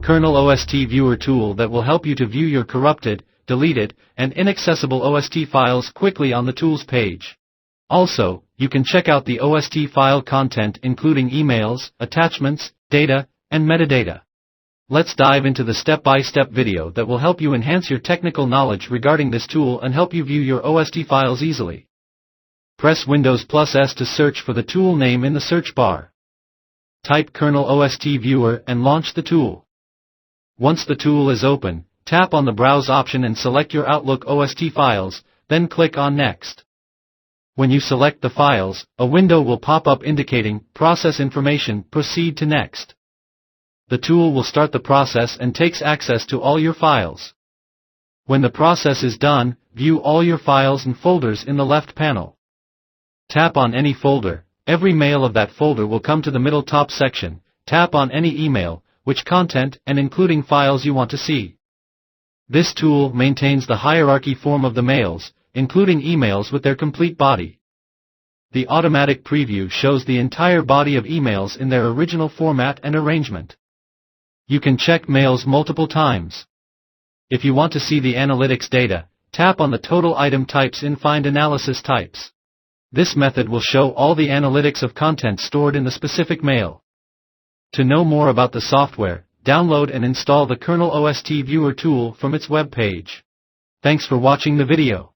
Kernel OST Viewer tool that will help you to view your corrupted, deleted, and inaccessible OST files quickly on the tools page. Also, you can check out the OST file content including emails, attachments, data, and metadata. Let's dive into the step-by-step video that will help you enhance your technical knowledge regarding this tool and help you view your OST files easily. Press Windows+S to search for the tool name in the search bar. Type Kernel OST Viewer and launch the tool. Once the tool is open, tap on the Browse option and select your Outlook OST files, then click on Next. When you select the files, a window will pop up indicating Process Information, Proceed to Next. The tool will start the process and takes access to all your files. When the process is done, view all your files and folders in the left panel. Tap on any folder. Every mail of that folder will come to the middle top section. Tap on any email, which content and including files you want to see. This tool maintains the hierarchy form of the mails, including emails with their complete body. The automatic preview shows the entire body of emails in their original format and arrangement. You can check mails multiple times. If you want to see the analytics data, tap on the total item types in Find Analysis Types. This method will show all the analytics of content stored in the specific mail. To know more about the software, download and install the Kernel OST Viewer tool from its web page. Thanks for watching the video.